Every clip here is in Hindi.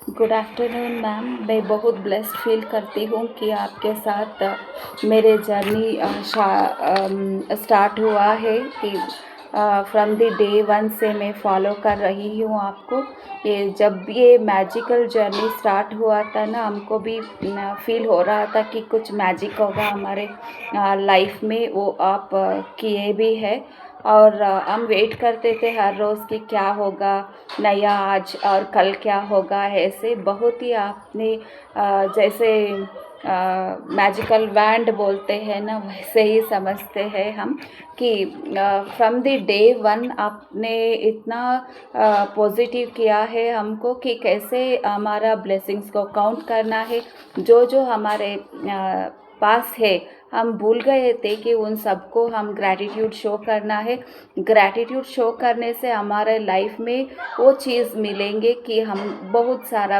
Good afternoon ma'am. मैं बहुत ब्लेस्ड फील करती हूँ कि आपके साथ मेरे जर्नी स्टार्ट हुआ है कि फ्रॉम द डे वन से मैं फॉलो कर रही हूँ आपको। ये जब ये मैजिकल जर्नी स्टार्ट हुआ था ना, हमको भी फील हो रहा था कि कुछ मैजिक होगा हमारे लाइफ में। वो आप किए भी है। और हम वेट करते थे हर रोज़ कि क्या होगा नया आज और कल क्या होगा। ऐसे बहुत ही आपने जैसे मैजिकल वैंड बोलते हैं ना, वैसे ही समझते हैं हम कि फ्रॉम द डे वन आपने इतना पॉजिटिव किया है हमको कि कैसे हमारा ब्लेसिंग्स को काउंट करना है। जो जो हमारे पास है हम भूल गए थे कि उन सबको हम ग्रैटिट्यूड शो करना है। ग्रैटिट्यूड शो करने से हमारे लाइफ में वो चीज़ मिलेंगे कि हम बहुत सारा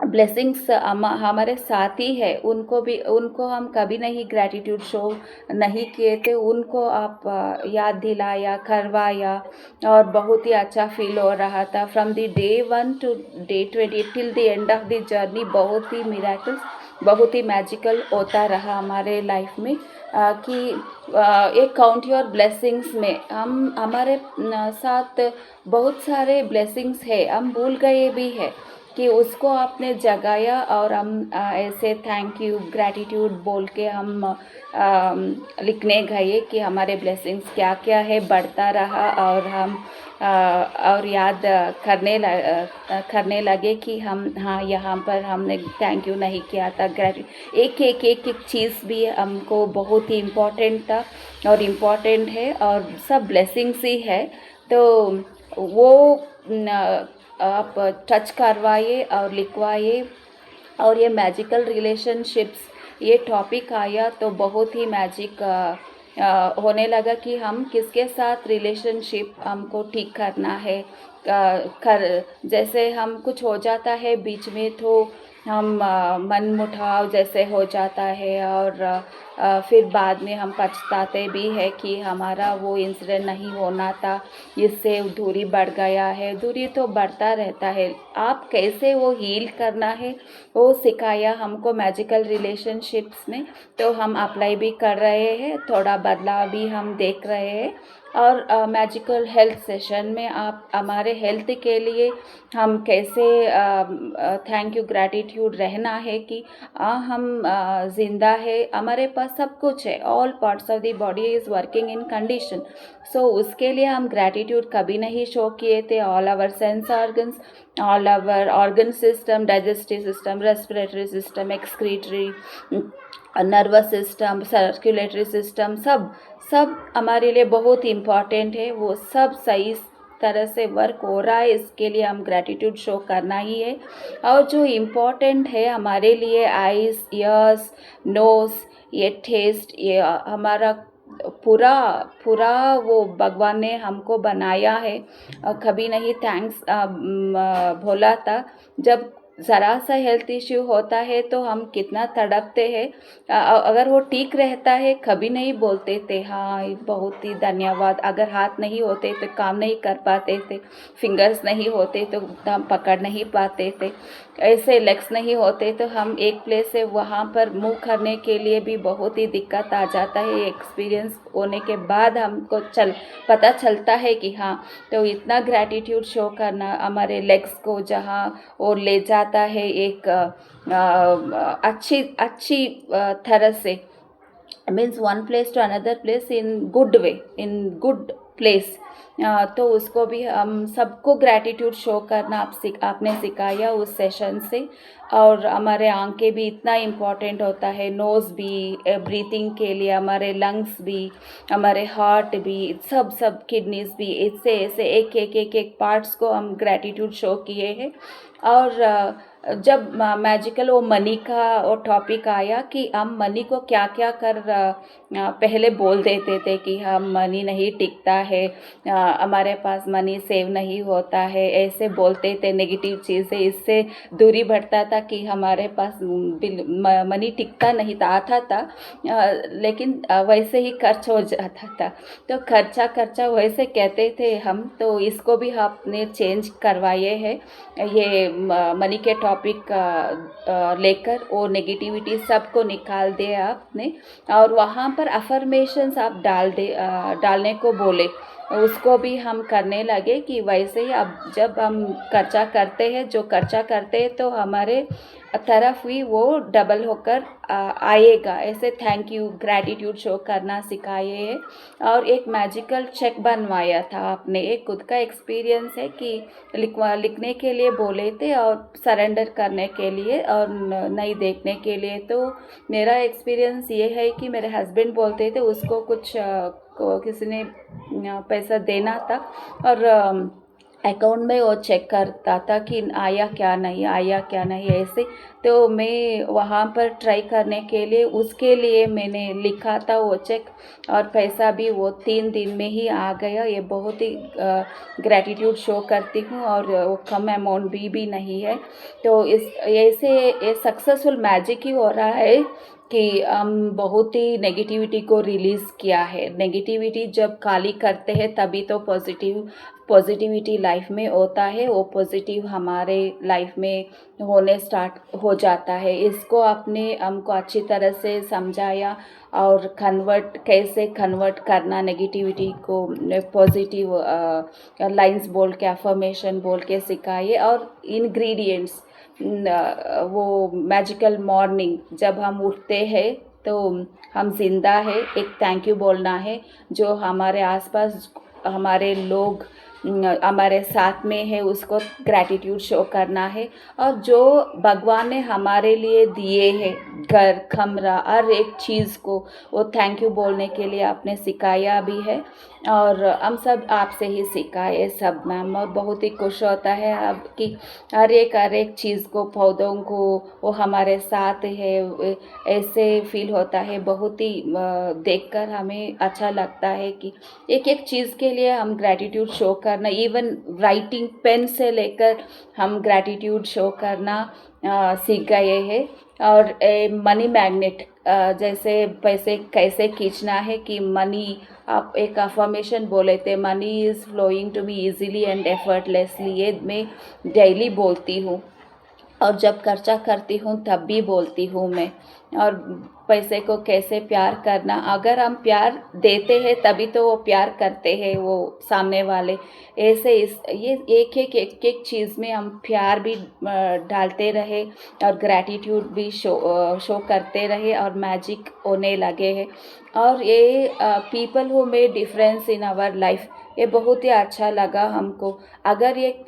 ब्लेसिंग्स हमारे साथ ही है। उनको हम कभी नहीं ग्रैटिट्यूड शो नहीं किए थे। उनको आप याद दिलाया, करवाया और बहुत ही अच्छा फील हो रहा था। From the day one two day 20 till the end of the journey बहुत ही मिराकल्स, बहुत ही मैजिकल होता रहा हमारे लाइफ में। कि एक काउंट योर ब्लेसिंग्स में हम हमारे साथ बहुत सारे ब्लेसिंग्स है, हम भूल गए भी है कि उसको आपने जगाया। और हम ऐसे थैंक यू ग्रैटिट्यूड बोल के हम लिखने गए कि हमारे ब्लेसिंग्स क्या क्या है, बढ़ता रहा। और हम और याद करने लगे कि हम हाँ यहाँ पर हमने थैंक यू नहीं किया था। एक चीज़ भी हमको बहुत ही इम्पोर्टेंट था और इम्पोर्टेंट है और सब ब्लेसिंग्स ही है। तो वो आप टच करवाइए और लिखवाइए। और ये मैजिकल रिलेशनशिप्स ये टॉपिक आया तो बहुत ही मैजिक होने लगा कि हम किसके साथ रिलेशनशिप हमको ठीक करना है। जैसे हम कुछ हो जाता है बीच में तो हम मन मुटाव जैसे हो जाता है। और फिर बाद में हम पछताते भी है कि हमारा वो इंसिडेंट नहीं होना था, इससे दूरी बढ़ गया है। दूरी तो बढ़ता रहता है, आप कैसे वो हील करना है वो सिखाया हमको मैजिकल रिलेशनशिप्स में। तो हम अप्लाई भी कर रहे हैं, थोड़ा बदलाव भी हम देख रहे हैं। और मैजिकल हेल्थ सेशन में आप हमारे हेल्थ के लिए हम कैसे थैंक यू ग्रैटिट्यूड रहना है कि हम जिंदा है, हमारे पास सब कुछ है, all parts of the body is working in condition. So उसके लिए हम ग्रैटिट्यूड कभी नहीं शो किए थे। All our sense organs, all our organ system, digestive system, respiratory system, excretory, nervous system, circulatory system, सब सब हमारे लिए बहुत इम्पॉर्टेंट है। वो सब सही तरह से वर्क हो रहा है, इसके लिए हम ग्रैटिट्यूड शो करना ही है। और जो इम्पॉर्टेंट है हमारे लिए आइज़, ईयर्स, नोज़, ये टेस्ट, ये हमारा पूरा पूरा वो भगवान ने हमको बनाया है। कभी नहीं थैंक्स बोला था। जब ज़रा सा हेल्थ इश्यू होता है तो हम कितना तड़पते हैं। अगर वो ठीक रहता है कभी नहीं बोलते थे हाँ बहुत ही धन्यवाद। अगर हाथ नहीं होते तो काम नहीं कर पाते थे, फिंगर्स नहीं होते तो हम पकड़ नहीं पाते थे, ऐसे लेग्स नहीं होते तो हम एक प्लेस से वहाँ पर मूव करने के लिए भी बहुत ही दिक्कत आ जाता है। एक्सपीरियंस होने के बाद हमको पता चलता है कि हाँ, तो इतना ग्रैटिट्यूड शो करना हमारे लेग्स को जहाँ और ले जाता है एक अच्छी अच्छी तरह से, means one place to another place in good way, in good place. तो उसको भी हम सबको ग्रैटिट्यूड शो करना आपने सिखाया उस सेशन से। और हमारे आंखें भी इतना इम्पॉर्टेंट होता है, नोज़ भी ब्रीथिंग के लिए, हमारे लंग्स भी, हमारे हार्ट भी, सब किडनीज भी, इससे ऐसे एक एक पार्ट्स को हम ग्रैटिट्यूड शो किए हैं। और जब मैजिकल वो मनी का वो टॉपिक आया कि हम मनी को क्या क्या कर पहले बोल देते थे कि हम मनी नहीं टिकता है, हमारे पास मनी सेव नहीं होता है, ऐसे बोलते थे नेगेटिव चीज़ें, इससे दूरी बढ़ता था कि हमारे पास मनी टिकता नहीं था, आता था लेकिन वैसे ही खर्च हो जाता था। तो खर्चा खर्चा वैसे कहते थे हम, तो इसको भी आपने चेंज करवाए हैं, ये मनी के टॉपिक लेकर वो नेगेटिविटी सबको निकाल दे आपने, और वहाँ पर अफर्मेशंस आप डालने को बोले, उसको भी हम करने लगे कि वैसे ही अब जब हम खर्चा करते हैं, जो खर्चा करते हैं तो हमारे तरफ भी वो डबल होकर आएगा, ऐसे थैंक यू ग्रैटिट्यूड शो करना सिखाए है। और एक मैजिकल चेक बनवाया था आपने, एक खुद का एक्सपीरियंस है कि लिखने के लिए बोले थे और सरेंडर करने के लिए और नहीं देखने के लिए। तो मेरा एक्सपीरियंस ये है कि मेरे हस्बैंड बोलते थे उसको कुछ किसी ने पैसा देना था और अकाउंट में वो चेक करता था कि आया क्या नहीं, आया क्या नहीं, ऐसे। तो मैं वहाँ पर ट्राई करने के लिए उसके लिए मैंने लिखा था वो चेक, और पैसा भी वो 3 दिन में ही आ गया। ये बहुत ही ग्रैटिट्यूड शो करती हूँ, और वो कम अमाउंट भी नहीं है। तो इस ऐसे ये सक्सेसफुल मैजिक ही हो रहा है कि हम बहुत ही नेगेटिविटी को रिलीज़ किया है। नेगेटिविटी जब खाली करते हैं तभी तो पॉजिटिविटी लाइफ में होता है, वो पॉजिटिव हमारे लाइफ में होने स्टार्ट हो जाता है। इसको आपने हमको अच्छी तरह से समझाया, और कैसे कन्वर्ट करना नेगेटिविटी को पॉजिटिव लाइंस बोल के, अफर्मेशन बोल के सिखाइए। और इंग्रेडिएंट्स, वो मैजिकल मॉर्निंग जब हम उठते हैं तो हम जिंदा है, एक थैंक यू बोलना है, जो हमारे आसपास हमारे लोग हमारे साथ में है उसको ग्रैटिट्यूड शो करना है। और जो भगवान ने हमारे लिए दिए हैं, घर, कमरा, हर एक चीज़ को वो थैंक यू बोलने के लिए आपने सिखाया भी है, और हम सब आपसे ही सीखा है सब मैम। और बहुत ही खुश होता है अब कि हर एक चीज़ को, पौधों को, वो हमारे साथ है, ऐसे फील होता है। बहुत ही देखकर हमें अच्छा लगता है कि एक एक चीज़ के लिए हम ग्रैटिट्यूड शो करना, इवन राइटिंग पेन से लेकर हम ग्रैटिट्यूड शो करना सीख गए हैं। और मनी मैग्नेट, जैसे पैसे कैसे खींचना है कि मनी, आप एक अफर्मेशन बोले थे, money is flowing to me easily and effortlessly, ये मैं डेली बोलती हूँ, और जब खर्चा करती हूँ तब भी बोलती हूँ मैं। और पैसे को कैसे प्यार करना, अगर हम प्यार देते हैं तभी तो वो प्यार करते हैं वो सामने वाले, ऐसे ये एक चीज़ में हम प्यार भी डालते रहे, और ग्रैटिट्यूड भी शो करते रहे, और मैजिक होने लगे हैं। और ये people who made difference in our life, ये बहुत ही अच्छा लगा हमको। अगर एक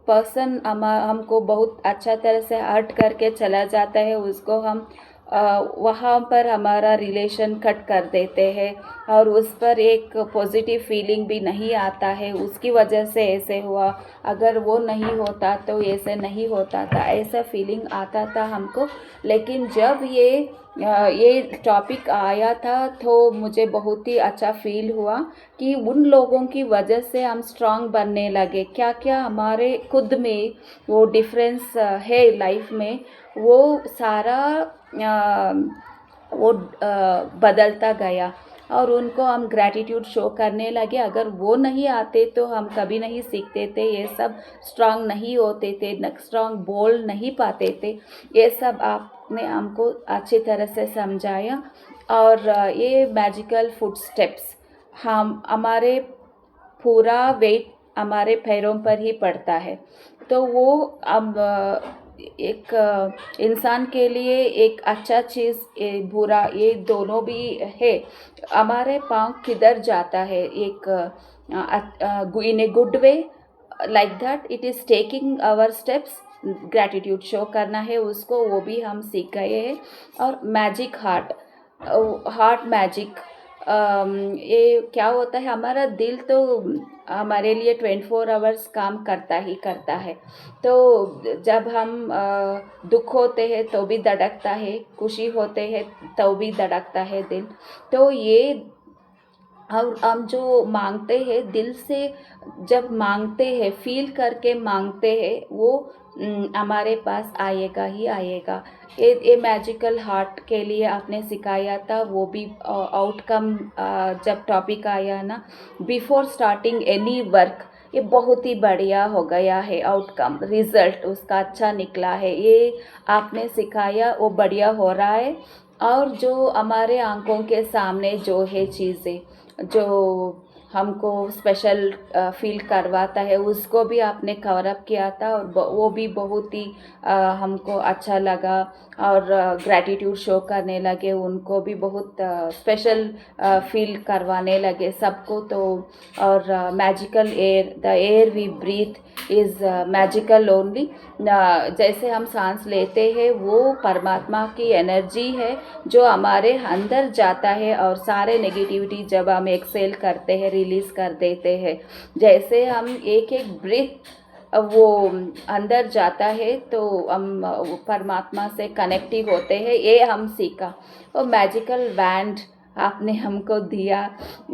पर्सन हमको बहुत अच्छा तरह से हर्ट करके चला जाता है, उसको हम वहाँ पर हमारा रिलेशन कट कर देते हैं, और उस पर एक पॉजिटिव फीलिंग भी नहीं आता है, उसकी वजह से ऐसे हुआ, अगर वो नहीं होता तो ऐसे नहीं होता था, ऐसा फीलिंग आता था हमको। लेकिन जब ये टॉपिक आया था तो मुझे बहुत ही अच्छा फील हुआ कि उन लोगों की वजह से हम स्ट्रांग बनने लगे। क्या क्या हमारे खुद में वो डिफरेंस है लाइफ में, वो सारा वो बदलता गया, और उनको हम ग्रैटिट्यूड शो करने लगे। अगर वो नहीं आते तो हम कभी नहीं सीखते थे, ये सब स्ट्रांग नहीं होते थे, स्ट्रांग बोल नहीं पाते थे। ये सब आपने हमको अच्छी तरह से समझाया। और ये मैजिकल फुट स्टेप्स, हम हमारे पूरा वेट हमारे पैरों पर ही पड़ता है, तो वो अब एक इंसान के लिए एक अच्छा चीज़, बुरा, ये दोनों भी है। हमारे पाँव किधर जाता है, एक in a good way, like that it is taking our steps, gratitude show करना है उसको, वो भी हम सीख गए हैं। और मैजिक हार्ट मैजिक, ये क्या होता है, हमारा दिल तो हमारे लिए 24 आवर्स काम करता ही करता है। तो जब हम दुख होते हैं तो भी धड़कता है, खुशी होते हैं तो भी धड़कता है दिल। तो ये हम जो मांगते हैं दिल से, जब मांगते हैं फील करके मांगते हैं, वो हमारे पास आएगा ही आएगा। ये मैजिकल हार्ट के लिए आपने सिखाया था, वो भी आउटकम जब टॉपिक आया ना, बिफोर स्टार्टिंग एनी वर्क, ये बहुत ही बढ़िया हो गया है। आउटकम रिजल्ट उसका अच्छा निकला है, ये आपने सिखाया, वो बढ़िया हो रहा है। और जो हमारे आंखों के सामने जो है चीज़ें जो हमको स्पेशल फील करवाता है, उसको भी आपने कवर अप किया था, और वो भी बहुत ही हमको अच्छा लगा। और ग्रैटिट्यूड शो करने लगे, उनको भी बहुत स्पेशल फील करवाने लगे सबको। तो और magical air, the air we breathe is magical only. जैसे हम सांस लेते हैं, वो परमात्मा की एनर्जी है जो हमारे अंदर जाता है, और सारे नेगेटिविटी जब हम एक्सेल करते हैं रिलीज़ कर देते हैं। जैसे हम एक एक ब्रीथ वो अंदर जाता है तो हम परमात्मा से कनेक्टिव होते हैं, ये हम सीखा। और मैजिकल बैंड आपने हमको दिया,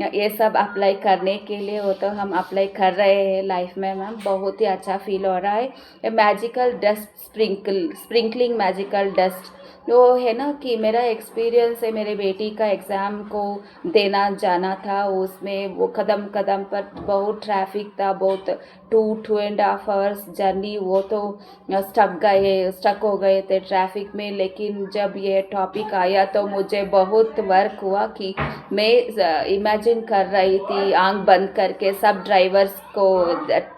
ये सब अप्लाई करने के लिए, वो तो हम अप्लाई कर रहे हैं लाइफ में मैम, बहुत ही अच्छा फील हो रहा है। ये magical dust sprinkling magical dust, वो है ना कि मेरा एक्सपीरियंस है, मेरे बेटी का एग्ज़ाम को देना जाना था, उसमें वो कदम कदम पर बहुत ट्रैफिक था, बहुत 2.5 आवर्स जर्नी, वो तो स्टक हो गए थे ट्रैफिक में। लेकिन जब ये टॉपिक आया तो मुझे बहुत वर्क हुआ कि मैं इमेजिन कर रही थी आंख बंद करके, सब ड्राइवर्स को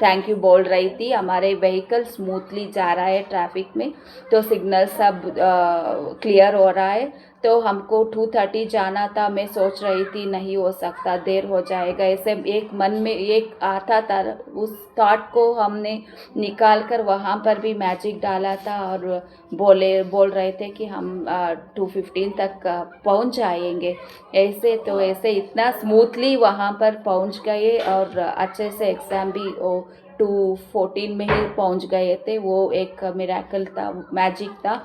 थैंक यू बोल रही थी। हमारे व्हीकल स्मूथली जा रहा है ट्रैफिक में, तो सिग्नल सब क्लियर हो रहा है। तो हमको 2:30 जाना था, मैं सोच रही थी नहीं हो सकता, देर हो जाएगा, ऐसे एक मन में एक आता था। उस थॉट को हमने निकाल कर वहाँ पर भी मैजिक डाला था, और बोल रहे थे कि हम 2:15 तक पहुँच जाएंगे। ऐसे इतना स्मूथली वहाँ पर पहुँच गए, और अच्छे से एग्ज़ाम भी 2:14 में ही पहुंच गए थे। वो एक मिरेकल था, मैजिक था।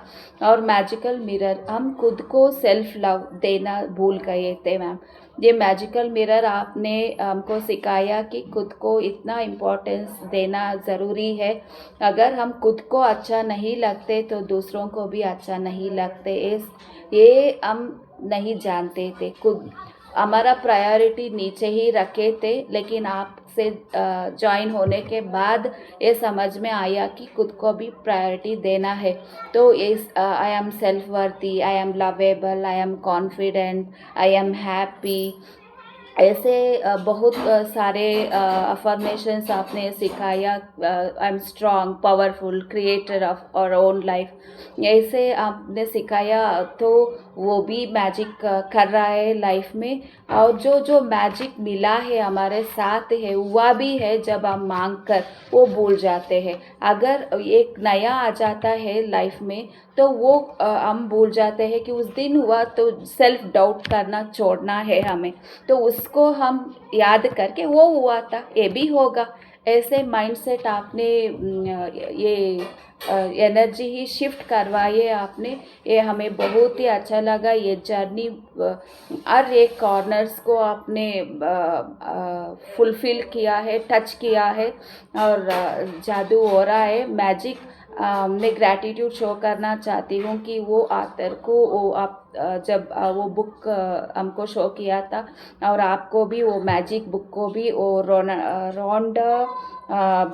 और मैजिकल मिरर, हम खुद को सेल्फ लव देना भूल गए थे मैम। ये मैजिकल मिरर आपने हमको सिखाया कि खुद को इतना इम्पोर्टेंस देना ज़रूरी है। अगर हम खुद को अच्छा नहीं लगते तो दूसरों को भी अच्छा नहीं लगते। ये हम नहीं जानते थे, खुद हमारा प्रायोरिटी नीचे ही रखे थे। लेकिन आपसे ज्वाइन होने के बाद ये समझ में आया कि खुद को भी प्रायोरिटी देना है। तो इस आई am self worthy, I am lovable, I am confident, I am happy, ऐसे बहुत सारे अफर्मेशंस आपने सिखाया। I am strong, powerful, creator of our own life, ऐसे आपने सिखाया। तो वो भी मैजिक कर रहा है लाइफ में। और जो मैजिक मिला है हमारे साथ है, हुआ भी है जब हम मांग कर वो भूल जाते हैं। अगर एक नया आ जाता है लाइफ में तो वो हम भूल जाते हैं कि उस दिन हुआ, तो सेल्फ डाउट करना छोड़ना है हमें। तो उसको हम याद करके वो हुआ था, ये भी होगा, ऐसे माइंडसेट आपने ये एनर्जी ही शिफ्ट करवाई है आपने। ये हमें बहुत ही अच्छा लगा। ये जर्नी हर एक कॉर्नर्स को आपने फुलफिल किया है, टच किया है, और जादू हो रहा है, मैजिक। मैं ग्रैटिट्यूड शो करना चाहती हूँ कि वो आतर को वो आप जब वो बुक हमको शो किया था, और आपको भी वो मैजिक बुक को भी, वो रोंडा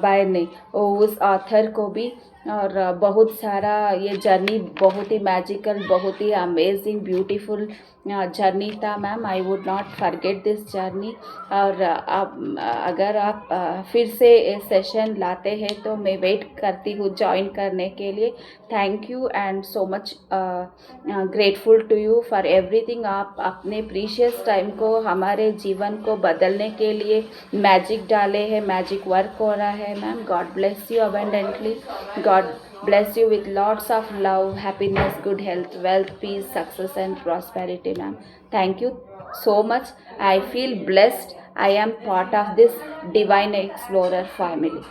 बाय ने, उस ऑथर को भी, और बहुत सारा ये जर्नी बहुत ही मैजिकल, बहुत ही अमेजिंग ब्यूटीफुल जर्नी था ma'am. I would not forget this journey. और आप अगर आप फिर से सेशन लाते हैं तो मैं वेट करती हूँ ज्वाइन करने के लिए। Thank you and so much grateful to you for everything. आप अपने प्रीशियस टाइम को हमारे जीवन को बदलने के लिए मैजिक डाले हैं, मैजिक वर्क को हो रहा है ma'am. God bless you abundantly. God bless you with lots of love, happiness, good health, wealth, peace, success and prosperity, ma'am. Thank you so much. I feel blessed. I am part of this Divine Explorer family.